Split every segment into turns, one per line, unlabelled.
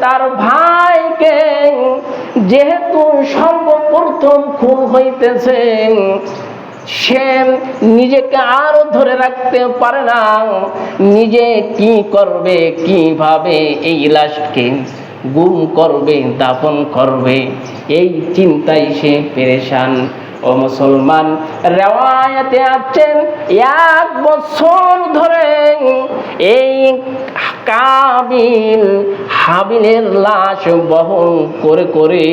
তার ভাইকে যেহেতু সর্বপ্রথম খুন হইতেছে, সে নিজেকে আরো ধরে রাখতে পারে না, নিজে কি করবে, কিভাবে এই লাশকে গুম করবে, দাফন করবে, এই চিন্তায় সে পেরেশান। ও মুসলমান, রিওয়ায়াতে আছেন 1 বছর ধরে এই কাবিল হাবিলের লাশ বহন করে করে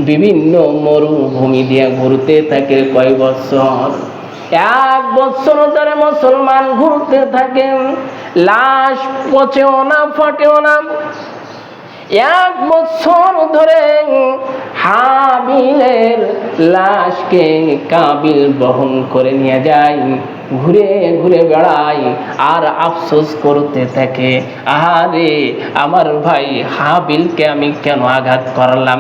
বিভিন্ন মরুভূমি দিয়ে ঘুরতে থাকে। কয় বছর? 1 বছর ধরে মুসলমান ঘুরতে থাকেন, লাশ পচেও না, ফাটেও না। 1 বছর ধরে হাবিলের লাশকে কাবিল বহন করে নিয়ে যায়, ঘুরে ঘুরে বেড়ায় আর আফসোস করতে থাকে, আরে আমার ভাই হাবিলকে আমি কেন আঘাত করলাম,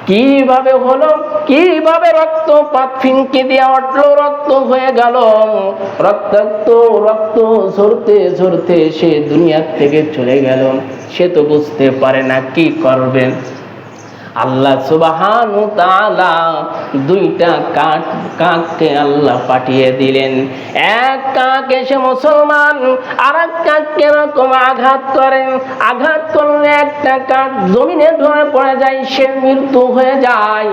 কিভাবে হলো, কিভাবে রক্তপাত ফিনকি দিয়ে উঠলো, রক্ত হয়ে গেল, রক্তাক্ত রক্ত ঝরতে ঝরতে সে দুনিয়ার থেকে চলে গেল। সে তো বুঝতে পারে না কি করবেন। আল্লাহ সুবহানাহু ওয়া তাআলা 2টা কাককে আল্লাহ পাঠিয়ে দিলেন। এক কাক এসে মুসলমান আর এক কাককে এরকম আঘাত করেন, আঘাত করলে একটা কাক জমিনে ধরে পড়ে যায়, সে মৃত্যু হয়ে যায়।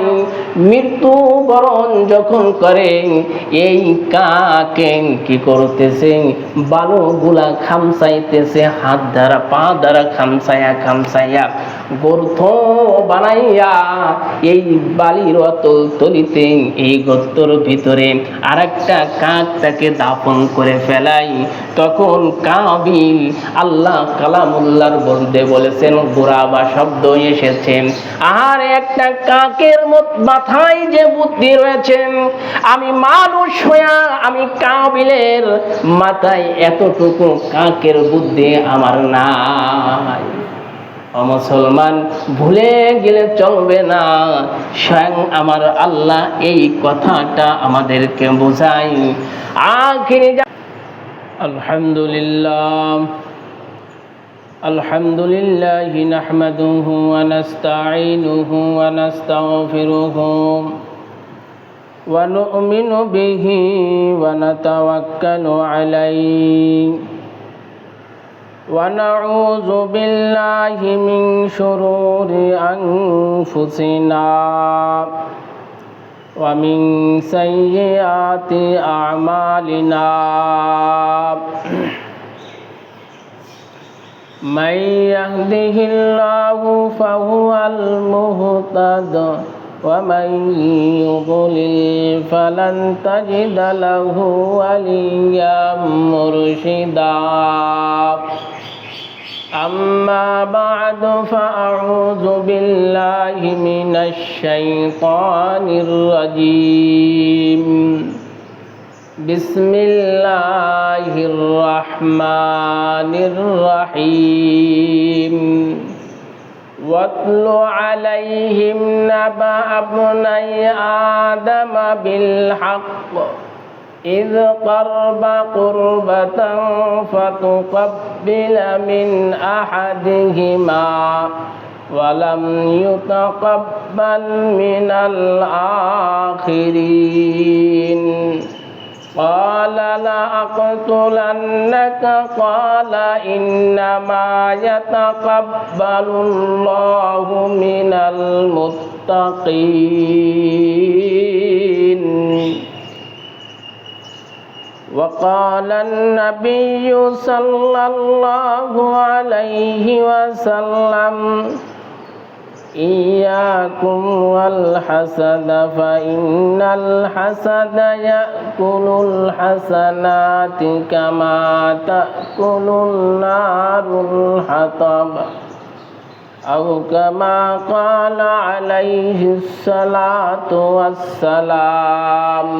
মৃত্যু বরণ যখন করে, এই কাকে কি করতেছে, বালুগুলা খামসাইতেছে, হাত দ্বারা পা দ্বারা খামসাইয়া খামসাইয়া গর্ত বানাই এই বালির অতল তলিতে, এই গর্তর ভিতরে আরেকটা কাক তাকে দাফন করে ফেলাই। তখন কাবিল আল্লাহ কালামুল্লাহর বলতে বলেছেন, গোরাবা শব্দ এসেছে, আর একটা কাকের মাথায় যে বুদ্ধি রয়েছে, আমি মানুষ হইয়া আমি কাবিলের মাথায় এতটুকু কাকের বুদ্ধি আমার নাই। মুসলমান, ভুলে গেলে চলবে না, স্বয়ং আমার আল্লাহ এই কথাটা আমাদেরকে বোঝায়। আখিরি আলহামদুলিল্লাহ আলহামদুলিল্লাহ নাহমাদুহু ওয়া নাস্তাঈনুহু ওয়া নাস্তাগফিরুহু ওয়া নু'মিনু বিহি ওয়া নাতাওয়াক্কালু আলাইহি ونعوذ بالله من شرور أنفسنا ومن سيئات أعمالنا من يهده الله فهو المهتد ومن يضلل فلن تجد له وليا مرشدا أما بعد فأعوذ بالله من الشيطان الرجيم بسم الله الرحمن الرحيم واتل عليهم نبأ ابني آدم بالحق إذ قربا قربة فتقبل من أحدهما ولم يتقبل من الآخرين قال لأقتلنك قال إنما يتقبل الله من المتقين وقال النبي صلى الله عليه وسلم إياكم والحسد فإن الحسد يأكل الحسنات كما تأكل النار الحطب أو كما قال عليه الصلاة والسلام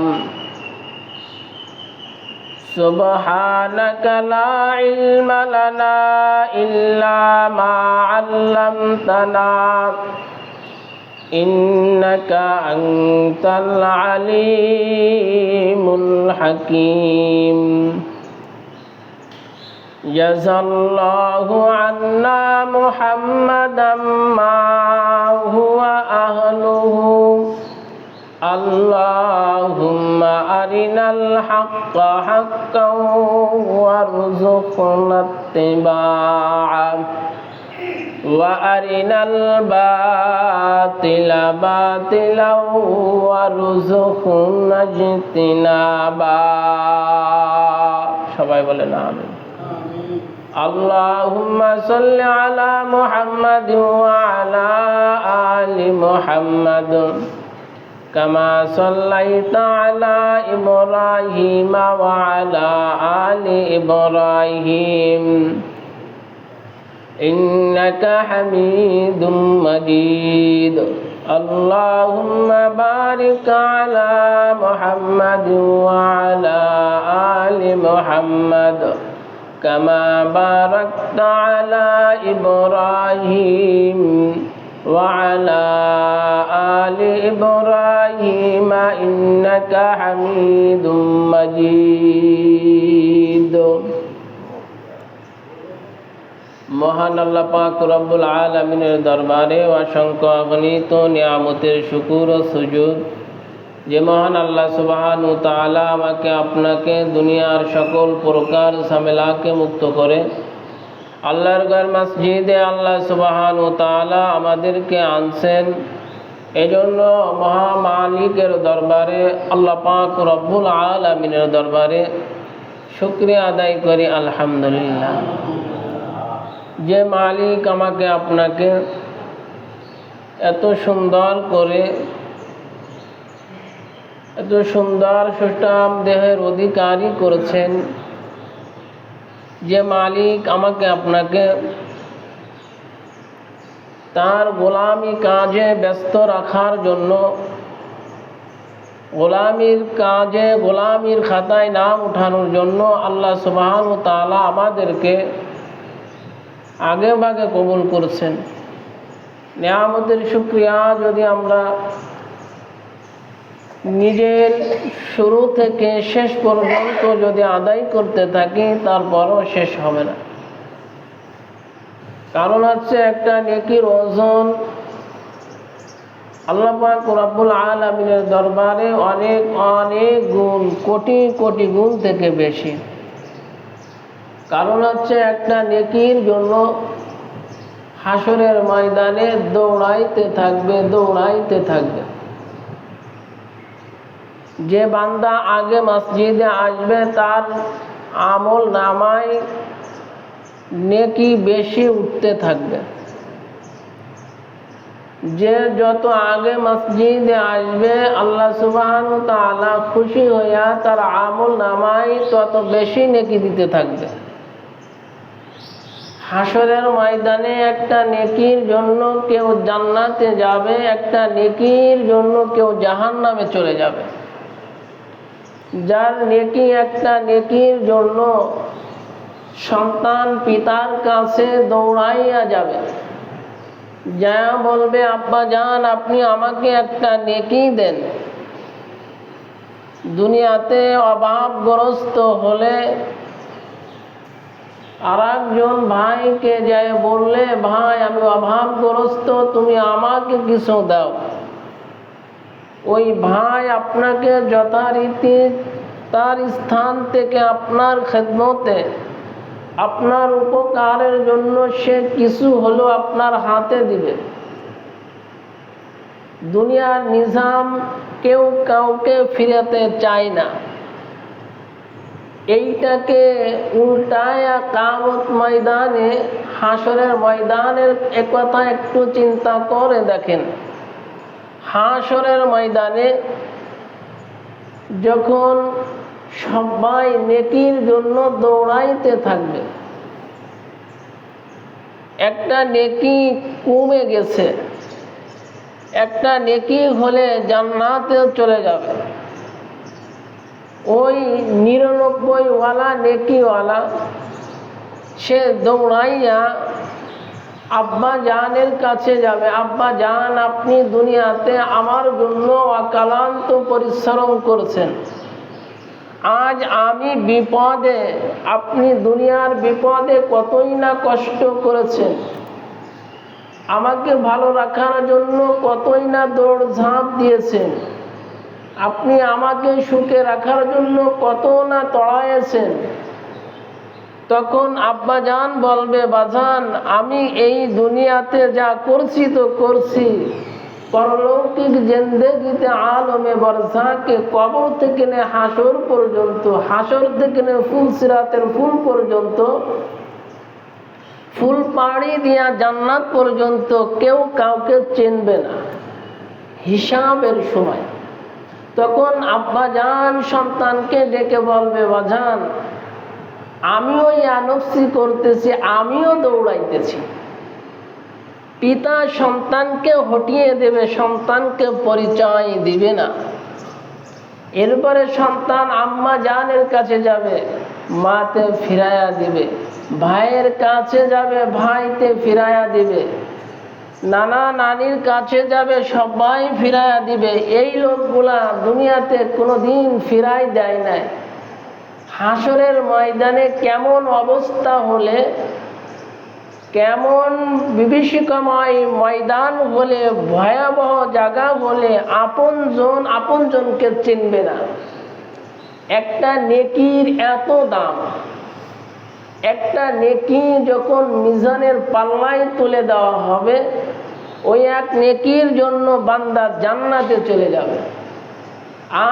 سبحانك لا علم لنا إلا ما علمتنا إنك أنت العليم الحكيم জাযাল্লাহু আন্না মুহাম্মাদাম মা হুয়া আহলুহু আল্লাহুম্মা আরিনাল হাক্কা হাক্কাও ওয়ারযুকনা ইত্তিবাআ ওয়া আরিনাল বাতিলা বাতিলাও ওয়ারযুকনা ইজতিনাবা। সবাই বলেন আমিন। আল্লাহুম্মা সাল্লি আলা মুহাম্মাদ ওয়া আলা আলি মুহাম্মাদ কামা সাল্লাইতা আলা ইব্রাহিম ওয়া আলা আলি ইব্রাহিম ইন্নাকা হামিদুম মাজিদ। আল্লাহুম্মা বারিক আলা মুহাম্মাদ ওয়া আলা আলি মুহাম্মাদ কামা বারাকতা আলা ইব্রাহিম ওয়া আলা আলি ইব্রাহিম ইন্নাকা হামিদুম মাজিদ। মহান আল্লাহ পাক রব্বুল আলামিনের দরবারে অসংখ্য অগণিত নিয়ামতের শুকর ও সুজুদ যে মহান আল্লাহ সুবহানাহু ওয়া তাআলা আমাকে আপনাকে দুনিয়ার সকল প্রকার ঝামেলাকে মুক্ত করে আল্লাহর ঘর মসজিদে আল্লাহ সুবহানাহু ওয়া তাআলা আমাদেরকে আনছেন। এজন্য মহা মালিকের দরবারে আল্লাহ পাক রব্বুল আলামিনের দরবারে শুকরিয়া আদায় করি আলহামদুলিল্লাহ। যে মালিক আমাকে আপনাকে এত সুন্দর করে এত সুন্দর সুষ্ঠু দেহের অধিকারী করেছেন, যে মালিক আমাকে আপনাকে তার গোলামি কাজে ব্যস্ত রাখার জন্য, গোলামির কাজে গোলামির খাতায় নাম উঠানোর জন্য আল্লাহ সুবহানাহু ওয়া তাআলা আমাদেরকে আগে ভাগে কবুল করছেন। নিয়ামতের শুকরিয়া যদি আমরা নিজের শুরু থেকে শেষ পর্যন্ত যদি আদায় করতে থাকি তারপরও শেষ হবে না। কারণ হচ্ছে একটা নেকির ওজন আল্লাহ পাক রব্বুল আলামিনের দরবারে অনেক অনেক গুণ, কোটি কোটি গুণ থেকে বেশি। কারণ হচ্ছে একটা নেকির জন্য হাসরের ময়দানে দৌড়াইতে থাকবে, দৌড়াইতে থাকবে। যে বান্দা আগে মসজিদে আসবে তার আমল নামায় নেকি বেশি উঠতে থাকবে। যে যত আগে মসজিদে আসবে আল্লাহ সুবহানাহু ওয়া তাআলা খুশি হইয়া তার আমল নামায় তত বেশি নেকি দিতে থাকবে। হাসরের ময়দানে একটা নেকির জন্য কেউ জান্নাতে যাবে, একটা নেকির জন্য কেউ জাহান্নামে চলে যাবে। যার নেকি, একটা নেকির জন্য সন্তান পিতার কাছে দৌড়াইয়া যাবে, যা বলবে আব্বা জান আপনি আমাকে একটা নেকি দেন। দুনিয়াতে অভাবগ্রস্ত হলে আর একজন ভাইকে যায় বললে ভাই আমি অভাবগ্রস্ত, তুমি আমাকে কিছু দাও। ওই ভাই আপনাকে যথারীতি তার স্থান থেকে আপনার খেদমতে, আপনার উপকারের জন্য সে কিছু হলো আপনার হাতে দিবে। দুনিয়ার নিজাম কেউ কাউকে ফিরাতে চায় না। এইটাকে উল্টায়া কিয়ামত ময়দানে, হাসরের ময়দানের একথা একটু চিন্তা করে দেখেন। হাসরের ময়দানে যখন সবাই নেকির জন্য দৌড়াইতে থাকবে, একটা নেকি কমে গেছে, একটা নেকি হলে জান্নাতে চলে যাবে। ওই 99 ওয়ালা নেকিওয়ালা সে দৌড়াইয়া আব্বা জানের কাছে যাবে, আব্বা জান আপনি দুনিয়াতে আমার জন্য অক্লান্ত পরিশ্রম করেছেন, আজ আমি বিপদে, আপনি দুনিয়ার বিপদে কতই না কষ্ট করেছেন, আমাকে ভালো রাখার জন্য কতই না দৌড়ঝাঁপ দিয়েছেন, আপনি আমাকে সুখে রাখার জন্য কত না তড়াইয়েছেন। তখন আব্বাজান বলবে, বাজান আমি এই দুনিয়াতে যা করছি তো করছি, পরলৌকিক জিন্দেগিতে আলমে বারজাকে, কবর থেকে নে হাসর পর্যন্ত, হাসর থেকে নে ফুলসিরাতের ফুল পর্যন্ত, ফুল পাড়ি দিয়া জান্নাত পর্যন্ত কেউ কাউকে চিনবে না হিসাবের সময়। তখন আব্বাজান সন্তানকে ডেকে বলবে, বাজান আমিও ইয়ানফসি করতেছি, আমিও দৌড়াইতেছি। পিতা সন্তানকে হটিয়ে দেবে, সন্তানকে পরিচয় দিবে না। এরপরে সন্তান আম্মা জানের কাছে যাবে, মাতে ফিরাইয়া দিবে, ভাইয়ের কাছে যাবে, ভাইতে ফিরাইয়া দিবে, নানা নানির কাছে যাবে, সবাই ফিরাইয়া দিবে। এই লোকগুলা দুনিয়াতে কোনোদিন ফিরাই দেয় নাই। হাসরের ময়দানে কেমন অবস্থা হলে, কেমন বিভীষিকাময় ময়দান হলে, ভয়াবহ জায়গা হলে আপনজনকে চিনবে না। একটা নেকির এত দাম, একটা নেকি যখন মিজানের পাল্লায় তুলে দেওয়া হবে, ওই এক নেকির জন্য বান্দা জান্নাতে চলে যাবে।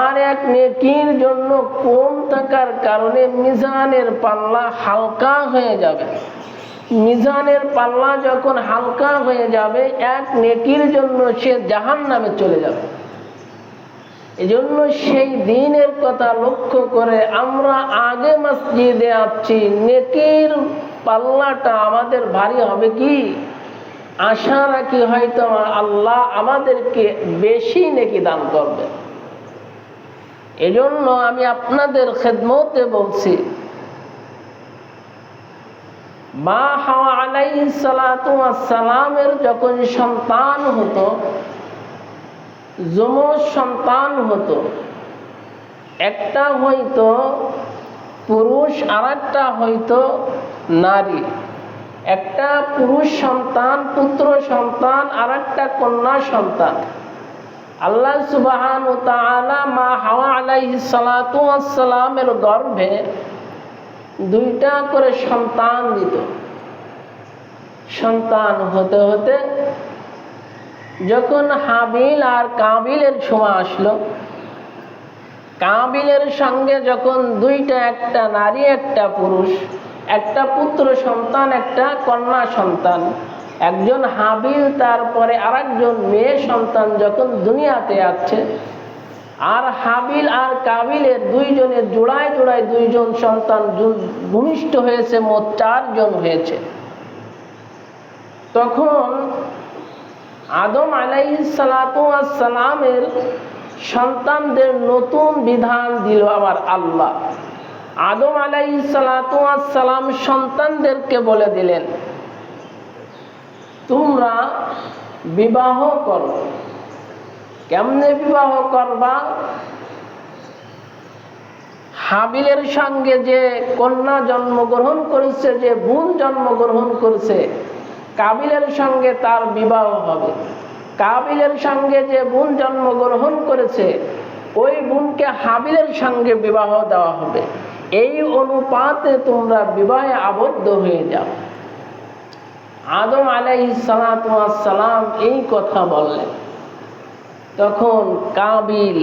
আর এক নেকির জন্য কম থাকার কারণে মিজানের পাল্লা হালকা হয়ে যাবে। মিজানের পাল্লা যখন হালকা হয়ে যাবে, এক নেকির জন্য সে জাহান্নামে চলে যাবে। এজন্য সেই দিনের কথা লক্ষ্য করে আমরা আগে মসজিদে আসছি, নেকির পাল্লাটা আমাদের ভারী হবে কি? আশা রাখি হয়তো আল্লাহ আমাদেরকে বেশি নেকি দান করবে। এজন্য আমি আপনাদের খেদমতে বলছি, মা হাওয়া আলাইহিস সালাতু ওয়াস সালামের যখন সন্তান হতো, যমজ সন্তান হতো, একটা হয়তো পুরুষ আর একটা হয়তো নারী। একটা পুরুষ সন্তান পুত্র সন্তান আর একটা কন্যা সন্তান। আল্লাহ সুবহানাহু ওয়া তাআলা মা হাওয়া আলাইহিস সালাতু ওয়াস সালামের গর্ভে দুইটা করে সন্তান দিত। সন্তান হতে হতে যখন হাবিল আর কাবিলের সময় আসলো, কাবিলের সঙ্গে যখন দুইটা, একটা নারী একটা পুরুষ, একটা পুত্র সন্তান একটা কন্যা সন্তান, একজন হাবিল তারপরে আরেকজন মেয়ে সন্তান যখন দুনিয়াতে আসছে, আর হাবিল আর কাবিলের দুইজনের জোড়ায় জোড়ায় দুইজন সন্তান ভূমিষ্ঠ হয়েছে, মোট 4 জন হয়েছে। তখন আদম আলাইহিস সালাতু ওয়াস সালামের সন্তানদের নতুন বিধান দিল আবার আল্লাহ। আদম আলাইহিস সালাতু ওয়াস সালাম সন্তানদেরকে বলে দিলেন, তোমরা বিবাহ করো। কেমনে বিবাহ করবা? হাবিলের সঙ্গে যে কন্যা জন্মগ্রহণ করেছে, যে বোন জন্মগ্রহণ করেছে, কাবিলের সঙ্গে তার বিবাহ হবে। কাবিলের সঙ্গে যে বোন জন্মগ্রহণ করেছে, ওই বোনকে হাবিলের সঙ্গে বিবাহ দেওয়া হবে। এই অনুপাতে তোমরা বিবাহে আবদ্ধ হয়ে যাও। আদম আলাইহিস সালাতু ওয়াস সালাম এই কথা বললেন। তখন কাবিল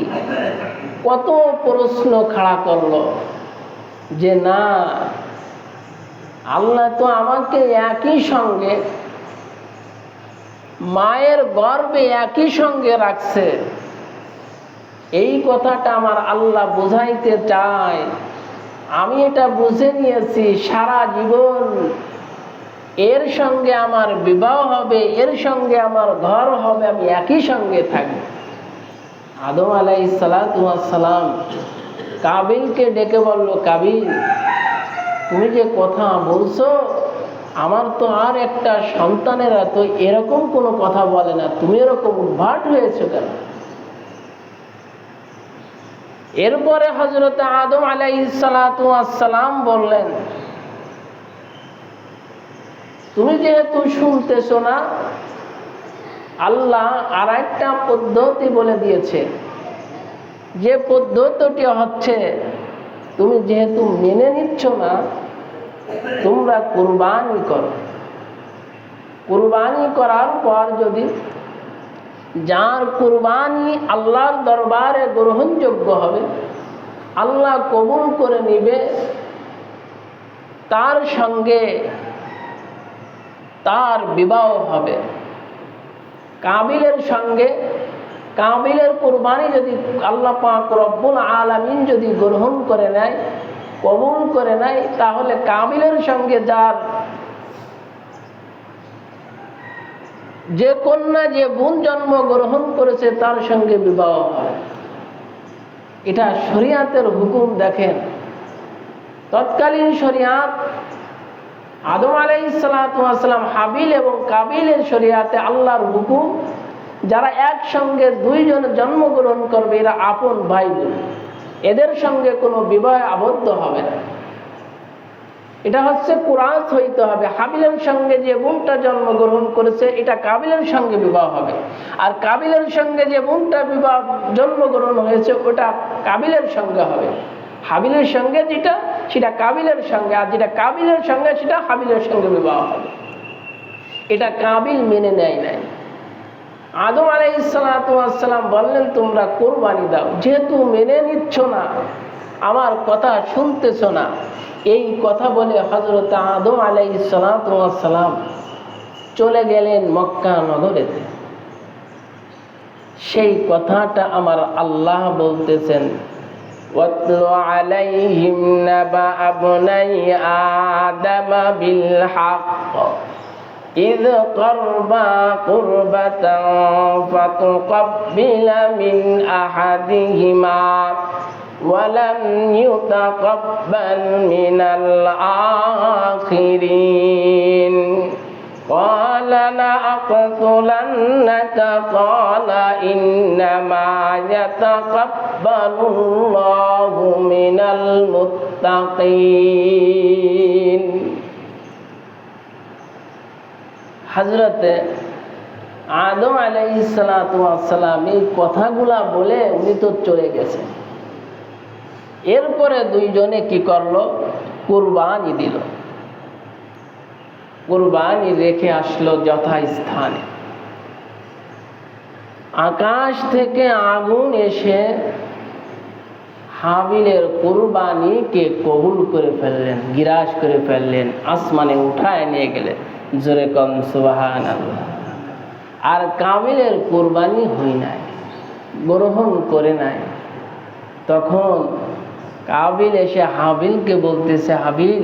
কত প্রশ্ন খাড়া করলো যে না, আল্লাহ তো আমাকে একই সঙ্গে মায়ের গর্ভে একই সঙ্গে রাখছে, এই কথাটা আমার আল্লাহ বোঝাইতে চায়। আমি এটা বুঝে নিয়েছি, সারা জীবন এর সঙ্গে আমার বিবাহ হবে, এর সঙ্গে আমার ঘর হবে, আমি একই সঙ্গে থাকব। আদম আলাইহিস সালাতু ওয়াস সালাম কাবিলকে ডেকে বলল, কাবিল তুমি যে কথা বলছো, আমার তো আর একটা সন্তানেরা তো এরকম কোনো কথা বলে না, তুমি এরকম উদ্ভাট হয়েছো কেন? এরপরে হযরত আদম আলাইহিস সালাতু ওয়াস সালাম বললেন, তুমি যেহেতু শুনতেছো না, আল্লাহ আর একটা পদ্ধতি বলে দিয়েছে। যে পদ্ধতিটি হচ্ছে, তুমি যেহেতু মেনে নিচ্ছ না, তোমরা কুরবানি করো। কুরবানি করার পর যদি যার কুরবানি আল্লাহর দরবারে গ্রহণযোগ্য হবে, আল্লাহ কবুল করে নিবে, তার সঙ্গে তার বিবাহ হবে। কাবিলের সঙ্গে, কাবিলের কুরবানি যদি আল্লাহ পাক রব্বুল আলামিন যদি গ্রহণ করে নেয়, কবুল করে নেয়, তাহলে কাবিলের সঙ্গে যার যে কন্যা, যে বোন জন্মগ্রহণ করেছে তার সঙ্গে বিবাহ হয়। এটা শরিয়াতের হুকুম। দেখেন, তৎকালীন শরিয়াত আদম আলাইহিস সালাতু ওয়াস সালাম, হাবিল এবং কাবিলের শরিয়াতে আল্লাহর হুকুম, যারা একসঙ্গে দুইজন জন্মগ্রহণ করবে এরা আপন ভাই বোন, এদের সঙ্গে কোনো বিবাহে আবদ্ধ হবে না। এটা হচ্ছে কুরাস হইতে হবে। হাবিলের সঙ্গে যে বোনটা জন্মগ্রহণ করেছে এটা কাবিলের সঙ্গে বিবাহ হবে, আর কাবিলের সঙ্গে যে বোনটা জন্মগ্রহণ হয়েছে ওটা কাবিলের সঙ্গে হবে। হাবিলের সঙ্গে যেটা সেটা কাবিলের সঙ্গে, আর যেটা কাবিলের সঙ্গে সেটা হাবিলের সঙ্গে বিবাহ হবে। এটা কাবিল মেনে নেয় নাই। আদম আলাইহিস সালাতু ওয়াস সালাম বললেন, তোমরা কুরবানি দাও। যেহেতু মেনে নিচ্ছ না, আমার কথা শুনতেছ না, এই কথা বলে হযরত আদম আলাইহিস সালাতু ওয়াস সালাম চলে গেলেন মক্কা নগরেতে। সেই কথাটা আমার আল্লাহ বলতেছেন, ওয়াতলু আলাইহিম নাবা আবনাই আদম বিল হক إذ قربا قربة فتقبل من أحدهما ولم يتقبل من الآخرين قال لأقتلنك قال إنما يتقبل الله من المتقين। হযরতে আদম আলাইহিস সালাতু ওয়াস সালাম এই কথাগুলা বলে উনি তো চলে গেছেন। এরপরে দুইজনে কি করলো? কুরবানি দিল। কুরবানি রেখে আসলো যথাস্থানে। আকাশ থেকে আগুন এসে হাবিলের কুরবানিকে কবুল করে ফেললেন, গিরাস করে ফেললেন, আসমানে উঠায় নিয়ে গেলেন। জোরে কন সুবহানাল্লাহ। আর কাবিলের কুরবানি হয় নাই, গ্রহণ করে নাই। তখন কাবিল এসে হাবিলকে বলতেছে, হাবিল,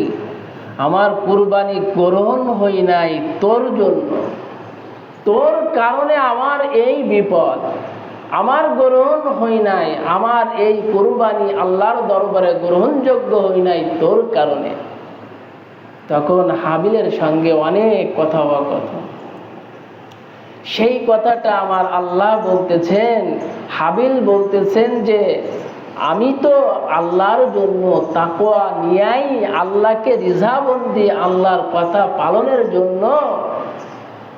আমার কুরবানি গ্রহণ হয় নাই তোর জন্য, তোর কারণে আমার এই বিপদ, আমার গ্রহণ হয় নাই, আমার এই কুরবানি আল্লাহর দরবারে গ্রহণযোগ্য হয় নাই তোর কারণে। তখন হাবিলের সঙ্গে অনেক কথোপকথন। সেই কথাটা আমার আল্লাহ বলতেছেন, হাবিল বলতেছেন যে আমি তো আল্লাহর জন্য তাকওয়া নিয়াই, আল্লাহকে রিজাবন্দি, আল্লাহর কথা পালনের জন্য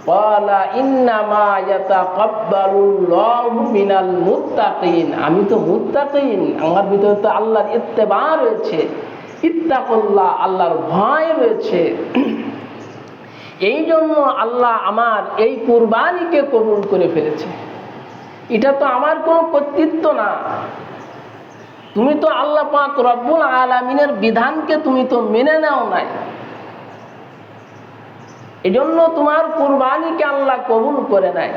ক্বালা ইন্নামা ইয়াতাকাব্বালুল্লাহু মিনাল মুত্তাকিন, আমি তো মুত্তাকিন, আমার ভিতরে তো আল্লাহর ইত্তেবা রয়েছে, ইত্তাকুল্লাহ, আল্লাহর ভয় রয়েছে। এই জন্য আল্লাহ আমার এই কুরবানিকে কবুল করে ফেলেছে। এটা তো আমার কোনো কর্তৃত্ব না, তুমি তো আল্লাহ পাক রব্বুল আলামিনের বিধানকে তুমি তো মেনে নাও নাই, এজন্য তোমার কুরবানিকে আল্লাহ কবুল করে নেয়।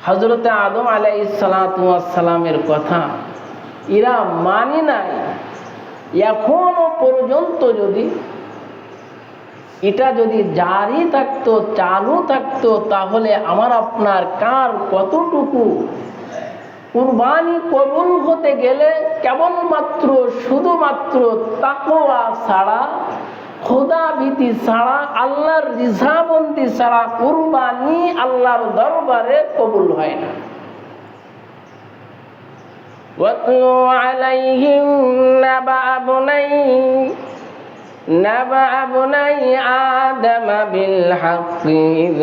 হযরতে আদম আলাইহিস সালাতু ওয়াস সালামের কথা এরা মানে নাই। এখনো পর্যন্ত যদি এটা যদি জারি থাকতো, চালু থাকতো, তাহলে আমার আপনার কার কতটুকু কুরবানি কবুল হতে গেলে কেবলমাত্র শুধুমাত্র তাকওয়া ছাড়া, খোদা ভীতি ছাড়া, আল্লাহর রিজাবন্দি ছাড়া কুরবানি আল্লাহর দরবারে কবুল হয় না। ওয়াতলু আলাইহিম نبأ بني آدم بالحق إذ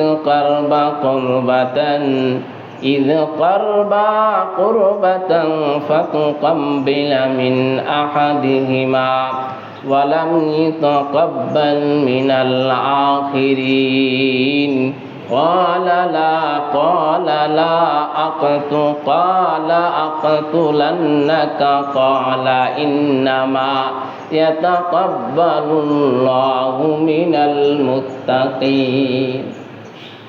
قربا قربة فتقبل من أحدهما ولم يتقبل من الآخرين قال لا قال أقتلنك قال إنما يتقبل الله من المتقين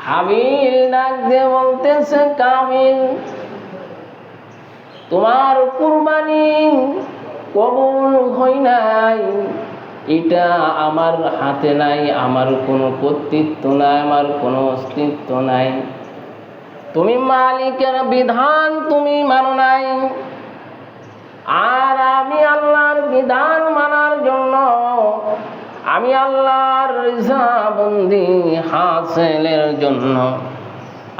হাবিল ডাক দিয়ে বলতেছে, কাবিল তোমার কুরবানি কবুল হয় নাই, এটা আমার হাতে নাই, আমার কোনো কর্তৃত্ব নাই, আমার কোনো অস্তিত্ব নাই। তুমি মালিকের বিধান তুমি মানো নাই, আর আমি আল্লাহর বিধান মানার জন্য, আমি আল্লাহর রিজাবন্দি হাসিলের জন্য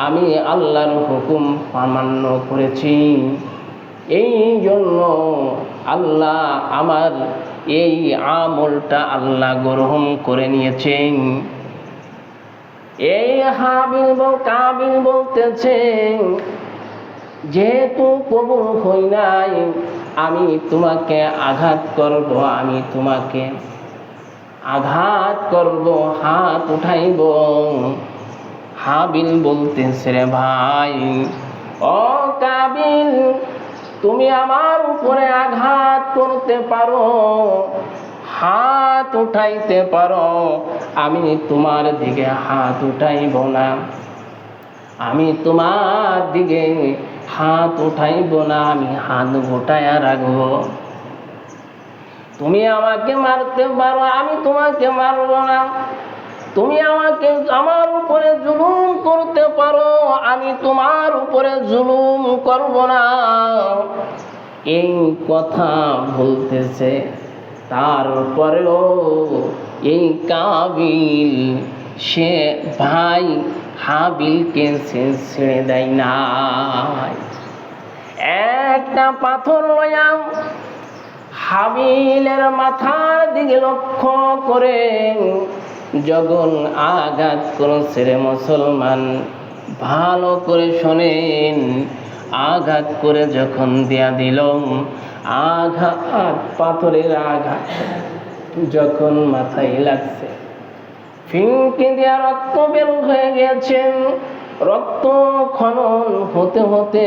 আমি আল্লাহর হুকুম অমান্য করেছি। এই জন্য আল্লাহ আমার এই আমলটা আল্লাহ গ্রহণ করে নিয়েছেন। এই কাবিল বলতেছে, যেহেতু কবুল হই নাই, আমি তোমাকে আঘাত করব, আমি তোমাকে আঘাত করব, হাত উঠাইব। হাবিল বলতেছে, রে ভাই, ও কাবিল, তুমি আমার উপরে আঘাত করতে পারো, হাত উঠাইতে পারো, আমি তোমার দিকে হাত উঠাইব না, আমি তোমার দিকে হাত উঠাইব না, আমি হাত গোটায়া রাখবো। তুমি আমাকে মারতে পারো, আমি তোমাকে মারব না। তুমি আমাকে আমার উপরে জুলুম করতে পারো, আমি তোমার উপরে জুলুম করব না। এই কথা বলতেছে, তারপরেও এই কাবিল সে ভাই হাবিলকে সে ছেড়ে দেয় না। একটা পাথর লইয়া হাবিলের মাথার দিকে লক্ষ্য করে যখন আঘাত করেছে, রে মুসলমান, ভালো করে শোনেন, আঘাত করে যখন দেয়া দিল, আঘাত পাথরের আঘাত যখন মাথায় লাগছে, ফিনকে দেয়া রক্ত বের হয়ে গেছে। রক্ত খনন হতে হতে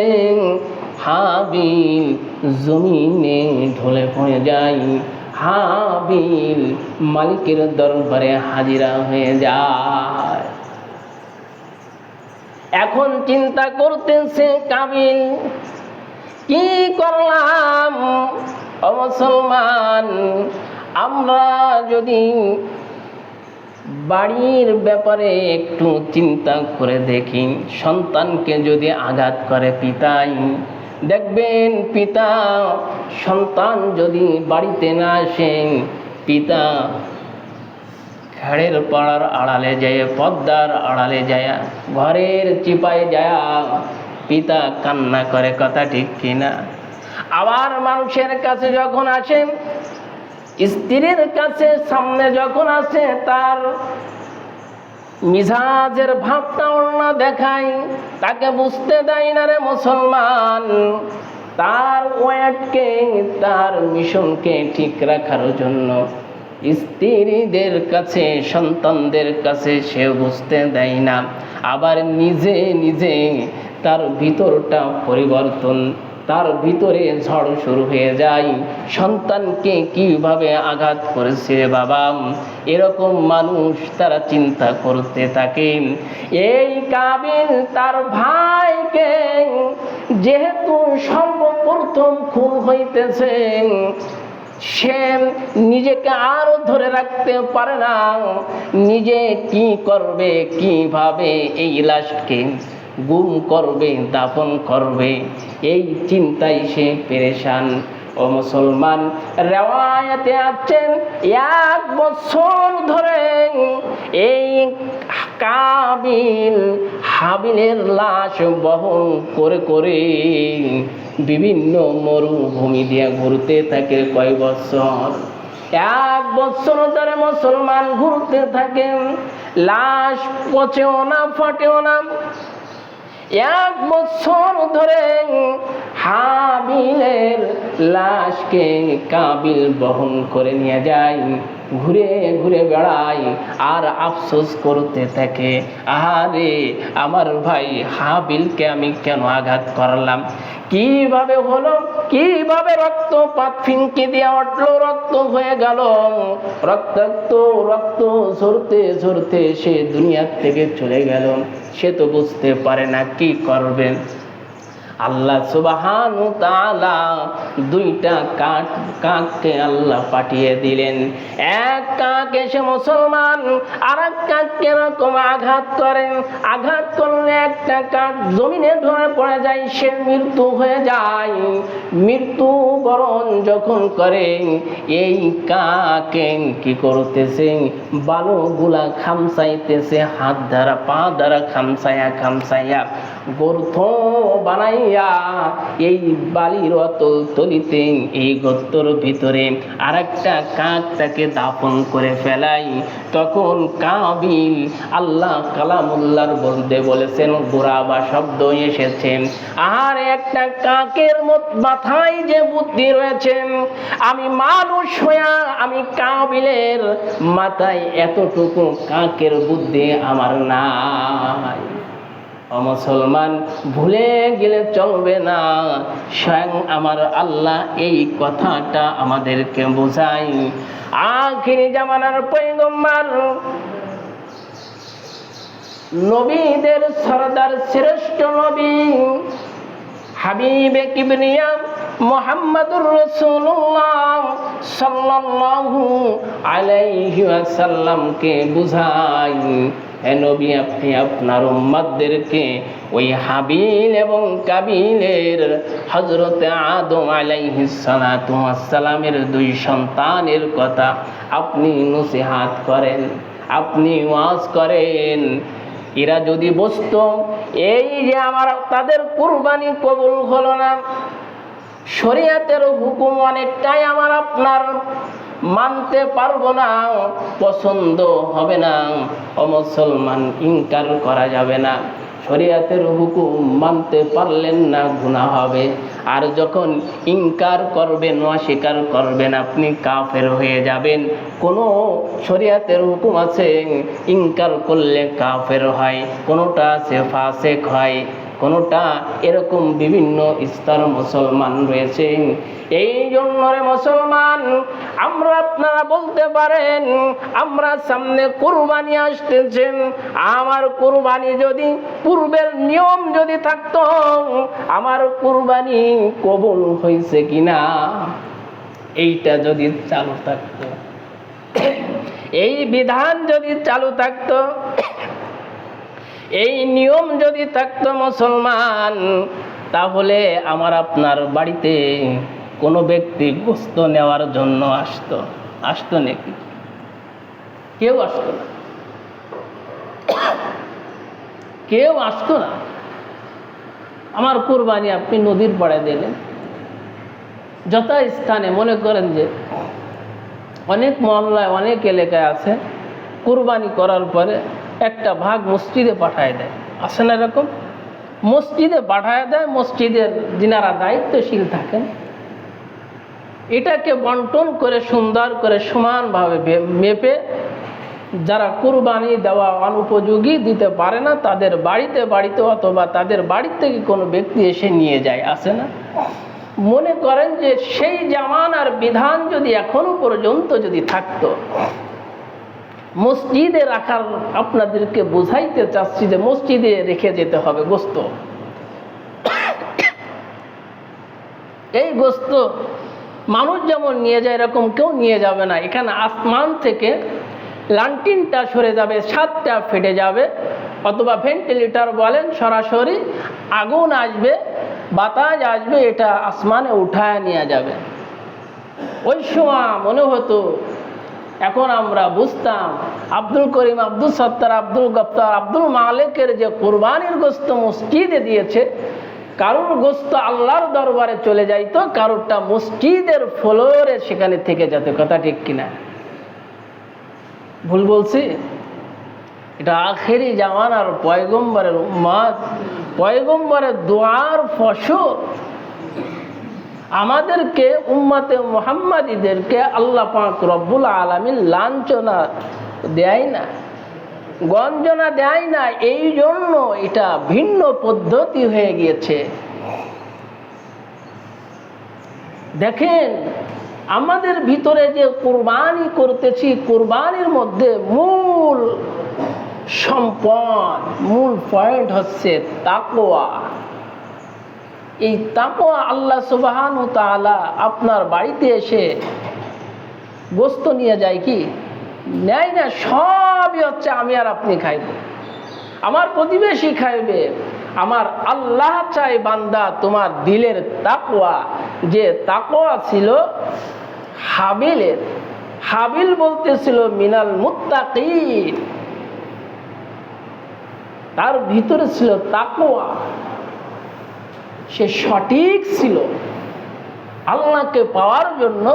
হাবিল জমিনে ঢলে পড়ে যায়। হাবিল মালিকের দরবারে হাজিরা হয়ে যায়। এখন চিন্তা করতেছে কাবিল, কি করলাম? ও মুসলমান, আমরা যদি বাড়ির ব্যাপারে একটু চিন্তা করে দেখি, সন্তানকে যদি আঘাত করে পিতাই, দেখবেন পিতা সন্তান যদি বাড়িতে না আসেন, পিতা ঘরের পাড়ার আড়ালে যায়, পর্দার আড়ালে যায়, ঘরের চিপায় যায় পিতা কান্না করে, কথা ঠিক কিনা? আবার মানুষের কাছে যখন আসেন, স্ত্রীর কাছে সামনে যখন আসে, তার মিজাজের ভাবটা অন্য দেখায়, তাকে বুঝতে দেয় না। রে মুসলমান, তার ওয়েটকে, তার মিশনকে ঠিক রাখার জন্য স্ত্রীদের কাছে, সন্তানদের কাছে সে বুঝতে দেয় না। আবার নিজে নিজে তার ভিতরটা পরিবর্তন, তার ভিতরে ঝড় শুরু হয়ে যায়। সন্তানকে কিভাবে আঘাত করেছে বাবা, এরকম মানুষ তারা চিন্তা করতে থাকে। এই কাবিল তার ভাইকে যেহেতু সর্বপ্রথম খুন হইতেছে, সে নিজেকে আরো ধরে রাখতে পারে না, নিজে কি করবে, কিভাবে এই লাশকে গুম করবে, দাফন করবে, এই চিন্তায় সে পেরেশান। ও মুসলমান, রিওয়ায়াতে আছেন 1 বছর ধরে এই কাবিল হাবিলের লাশ বহন করে করে বিভিন্ন মরুভূমি দিয়ে ঘুরতে থাকে কয় বছর? 1 বছর ধরে মুসলমান ঘুরতে থাকে, লাশ পচেও না ফাটেও না। 1 বছর ধরে হাবিলের লাশকে কাবিল বহন করে নিয়ে যায়, ঘুরে ঘুরে বেড়ায় আর আফসোস করতে থাকে, আহারে আমার ভাই হাবিলকে আমি কেন আঘাত করলাম, কিভাবে হলো, কিভাবে রক্তপাত ফিনকি দিয়ে উঠলো, রক্ত হয়ে গেল, রক্তাক্ত রক্ত ঝরতে ঝরতে সে দুনিয়া থেকে চলে গেল। সে তো বুঝতে পারে না কি করবেন। আল্লাহ সুবহানাহু ওয়া তাআলা 2টা কাককে আল্লাহ পাঠিয়ে দিলেন। এক কাক এসে মুসলমান আর এক কাককে এরকম আঘাত করেন, আঘাত করলে একটা কাক জমিনে ঢলে পড়ে যায়, সে মৃত্যু হয়ে যায়। মৃত্যু বরণ যখন করে, এই কাকে কি করতেছে, বালুগুলা খামসাইতেছে, হাত দ্বারা পা দ্বারা খামসাইয়া খামসাইয়া গর্ত বানাই এই বালির অতল তলিতে, এই গর্তর ভিতরে আরেকটা কাক তাকে দাফন করে ফেলাই। তখন কাবিল আল্লাহ কালামুল্লাহর বলতে বলেছেন, বুরাবা শব্দ এসেছে, আর একটা কাকের মাথায় যে বুদ্ধি রয়েছে, আমি মানুষ হইয়া আমি কাবিলের মাথায় এতটুকু কাকের বুদ্ধি আমার নাই। মুসলমান ভুলে গেলে চলবে না, স্বয়ং আমার আল্লাহ এই কথাটা আমাদেরকে বোঝায়। আখিরি জামানার পয়গম্বর, নবীদের সরদার শ্রেষ্ঠ নবী হাবিবে কিবরিয়া মুহাম্মদুর রাসূলুল্লাহ সাল্লাল্লাহু আলাইহি ওয়াসাল্লামকে বুঝাই, হে নবী আপনি আপনার উম্মতদেরকে ওই হাবিল এবং কাবিলের হযরত আদম আলাইহিস সালাতু ওয়াস সালামের 2 সন্তানের কথা আপনি নসিহত করেন, আপনি ওয়াজ করেন। এরা যদি বুঝতো এই যে আমার তাদের কুরবানি কবুল হলো না, শরীয়তের হুকুম অনেকটাই আমার আপনার মানতে পারবো না, পছন্দ হবে না, ও মুসলমান ইনকার করা যাবে না। শরীয়তের হুকুম মানতে পারলেন না, গুনাহ হবে। আর যখন ইনকার করবেন, অস্বীকার করবেন, আপনি কাফের হয়ে যাবেন। কোনো শরীয়তের হুকুম আছে ইনকার করলে কাফের হয়, কোনোটা আছে ফাসিক হয়, কোনোটা এরকম বিভিন্ন স্তর মুসলমান রয়েছে। এই জন্য রে মুসলমান, আমরা আপনারা বলতে পারেন আমরা সামনে কুরবানি আসতেছেন, আমার কুরবানি যদি পূর্বের নিয়ম যদি থাকতো, আমার কুরবানি কবুল হয়েছে কিনা এইটা যদি চালু থাকতো, এই বিধান যদি চালু থাকতো, এই নিয়ম যদি থাকতো মুসলমান, তাহলে আমার আপনার বাড়িতে কোনো ব্যক্তি গোশত নেওয়ার জন্য আসতো নাকি? কেউ আসতো না, কেউ আসতো না। আমার কুরবানি আপনি নদীর পাড়ে দিলেন। যত স্থানে মনে করেন যে অনেক মহল্লায় অনেক এলাকায় আছে, কুরবানি করার পরে একটা ভাগ মসজিদে পাঠায় দেয়, আছে না এরকম? মসজিদে পাঠায় দেয়, মসজিদের যিনারা দায়িত্বশীল থাকেন এটাকে বন্টন করে সুন্দর করে সমানভাবে মেপে, যারা কুরবানি দেওয়া অনুপযোগী দিতে পারে না তাদের বাড়িতে বাড়িতে অথবা তাদের বাড়ি থেকে কোনো ব্যক্তি এসে নিয়ে যায়, আছে না? মনে করেন যে সেই জামানার বিধান যদি এখনো পর্যন্ত যদি থাকতো, মসজিদে রাখার, আপনাদেরকে বোঝাইতে চাচ্ছি যে মসজিদে রেখে যেতে হবে গোশত। এই গোশত মানুষ যেমন নিয়ে যায় এরকম কেউ নিয়ে যাবে না। এখানে আসমান থেকে লান্টিনটা সরে যাবে, ছাদটা ফেটে যাবে, অথবা ভেন্টিলেটর বলেন, সরাসরি আগুন আসবে, বাতাস আসবে, এটা আসমানে উঠায় নিয়ে যাবে। ওই সময় মনে হতো এখন আমরা বুঝতাম আব্দুল করিম, আব্দুল সত্তার, আব্দুল গফফার, আব্দুল মালিকের যে কোরবানির গোশত মসজিদে দিয়েছে, কারোর গোশত আল্লাহর দরবারে চলে যাইতো, কারোরটা মসজিদের ফ্লোরে সেখানে থেকে যেত। কথা ঠিক কিনা? ভুল বলছি? এটা আখেরি জামানার পয়গম্বরের উম্মত, পয়গম্বরের দোয়ার ফসল। আমাদেরকে উম্মতে মুহাম্মাদীদেরকে আল্লাহ পাক রব্বুল আলামিন লাঞ্ছনা দেয় না, গঞ্জনা দেয় না, এই জন্য এটা ভিন্ন পদ্ধতি হয়ে গিয়েছে। দেখেন আমাদের ভিতরে যে কুরবানি করতেছি, কুরবানির মধ্যে মূল সম্পদ, মূল পয়েন্ট হচ্ছে তাকওয়া। এই তাকওয়া আল্লাহ সুবহানাহু ওয়া তাআলা আপনার বাড়িতে এসে গোশত নিয়ে যায় কি? নেয় না। সবই হচ্ছে আমি আর আপনি খাইব, আমার প্রতিবেশী খাইবে। আমার আল্লাহ চাই বান্দা তোমার দিলের তাকওয়া, যে তাকওয়া ছিল হাবিলের। হাবিল বলতেছিল মিনাল মুত্তাকিন, তার ভিতরে ছিল তাকওয়া, সে সঠিক ছিল আল্লাহকে পাওয়ার জন্য।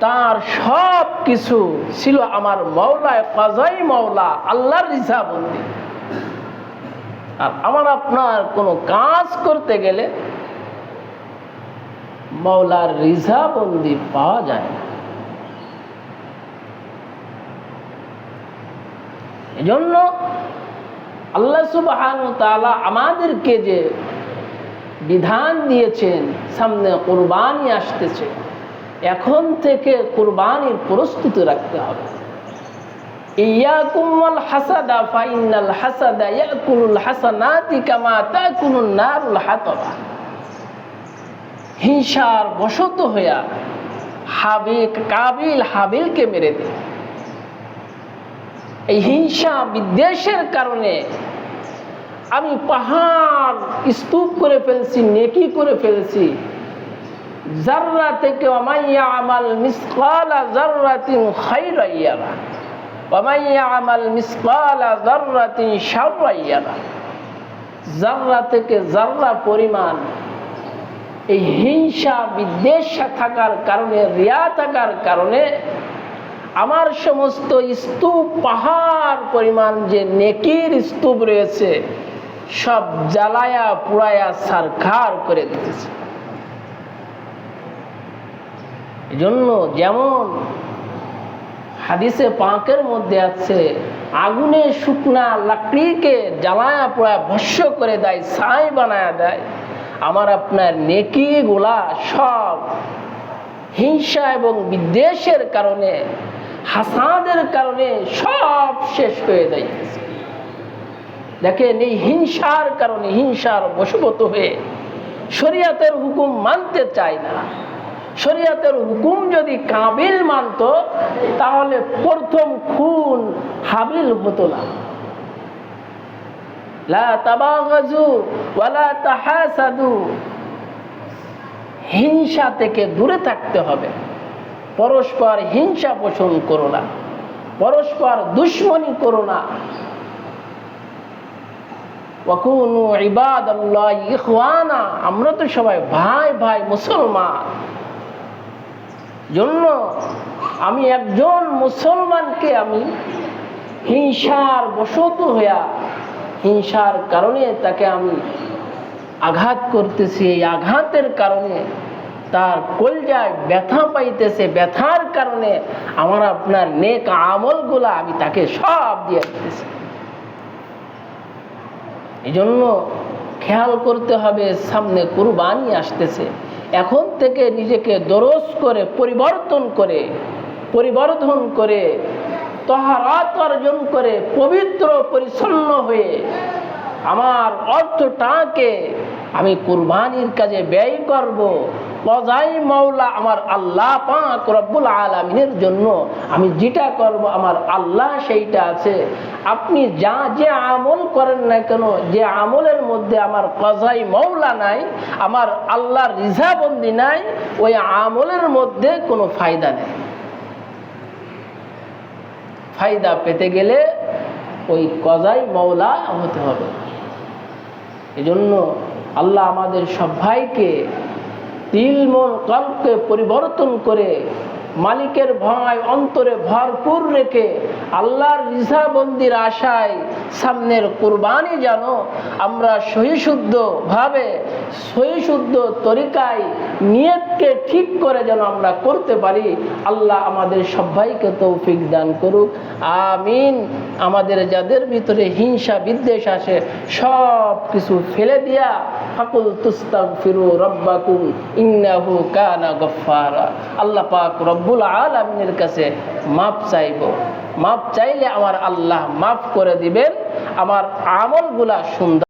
তার সব কিছু ছিল আমার মাওলায় কাজাই মাওলা, আল্লাহর রিজাবন্দি। আর আমার আপনার কোনো কাজ করতে গেলে মাওলার রিজাবন্দি পাওয়া যায় না। এজন্য আল্লাহ সুবহানাহু ওয়া তাআলা আমাদেরকে যে বিধান দিয়েছেন, সামনে কুরবানি আসতেছে, এখন থেকে কুরবানির প্রস্তুতি রাখতে হবে। ইয়াকুম ওয়াল হাসাদা ফাইনাল হাসাদা ইয়াকুলুল হাসানাতি কামা তাকুলুন নারুল হাতাবা। হিংসার বশত হইয়া কাবিল হাবিলকে মেরে দেয়। এই হিংসা বিদ্বেষের কারণে আমি পাহাড় স্তূপ করে ফেলছি, নেকি করে ফেলছি। জাররা থেকে ওয়ামাইয়া আমাল মিসকালা জাররাতিন খায়রান ইয়ারা ওয়ামাইয়া আমাল মিসকালা জাররাতিন শাররান ইয়ারা। জাররা থেকে জাররা পরিমাণ এই হিংসা বিদ্বেষ থাকার কারণে, রিয়া থাকার কারণে আমার সমস্ত স্তূপ, পাহাড় পরিমাণ যে নেকির স্তূপ রয়েছে সব জ্বালায়া পুড়ায়া ছারখার করে দিতেছে। এজন্য যেমন হাদিসে পাকের মধ্যে আছে, আগুনে শুকনা লাকড়িকে জ্বালায়া পোড়ায়া ভস্য করে দেয়, ছাই বানায়া দেয়। আমার আপনার নেকিগুলা সব হিংসা এবং বিদ্বেষের কারণে, হাসাদের কারণে সব শেষ হয়ে যায়। দেখেন এই হিংসার কারণে, হিংসার বশবর্তী হয়ে শরীয়তের হুকুম মানতে চায় না। শরীয়তের হুকুম যদি কাবিল মানত তাহলে প্রথম খুন হাবিল হতো না। লা তাবাগাজু ওয়ালা তাহাসাদু, হিংসা থেকে দূরে থাকতে হবে। পরস্পর হিংসা পোষণ করো না, পরস্পর দুশ্মনী করো না। ওয়াকুনু ইবাদাল্লাহি ইখওয়ানা, আমরা তো সবাই ভাই ভাই মুসলমান। জন্য আমি একজন মুসলমানকে আমি হিংসার বশত হইয়া, হিংসার কারণে তাকে আমি আঘাত করতেছি। এই আঘাতের কারণে তার কলজায় ব্যথা পাইতেছে, ব্যথার কারণে আমার আপনার নেক আমলগুলা আমি তাকে সব দিয়ে দিতেছি। এই জন্য খেয়াল করতে হবে, সামনে কুরবানি আসতেছে। এখন থেকে নিজেকে দরস করে পরিবর্ধন করে তাহারাত অর্জন করে পবিত্র পরিচ্ছন্ন হয়ে আমার অর্থটাকে আমি কুরবানির কাজে ব্যয় করব। কজাই মাওলা আমার আল্লাহ পাক রব্বুল আলামিনের জন্য আমি যেটা করব আমার আল্লাহ সেইটা আছে। আপনি যে আমল করেন না কেন, যে আমলের মধ্যে আমার কজাই মাওলা নাই, আমার আল্লাহর রিজাবন্দি নাই, ওই আমলের মধ্যে কোনো ফায়দা নেই। ফায়দা পেতে গেলে ওই কজাই মওলা হতে হবে। এজন্য আল্লাহ আমাদের সবাইকে দিল মন কলবকে পরিবর্তন করে মালিকের ভয় অন্তরে ভরপুর রেখে আল্লাহর রিজাবন্দির আশায় সামনের কুরবানি যেন আমরা সহিশুদ্ধ ভাবে সহিশুদ্ধ তরিকায় নিয়তকে ঠিক করে যেন আমরা করতে পারি। আল্লাহ আমাদের সবাইকে তৌফিক দান করুক, আমিন। আমাদের যাদের ভিতরে হিংসা বিদ্বেষ আসে সব কিছু ফেলে দিয়া ফাকুল তুস্তাগফিরু রাব্বাকুম ইন্নাহু কানা গফফারা। আল্লাহ পাক রব্বুল আলামিনের কাছে মাপ চাইব, মাপ চাইলে আমার আল্লাহ মাফ করে দিবেন, আমার আমলগুলা সুন্দর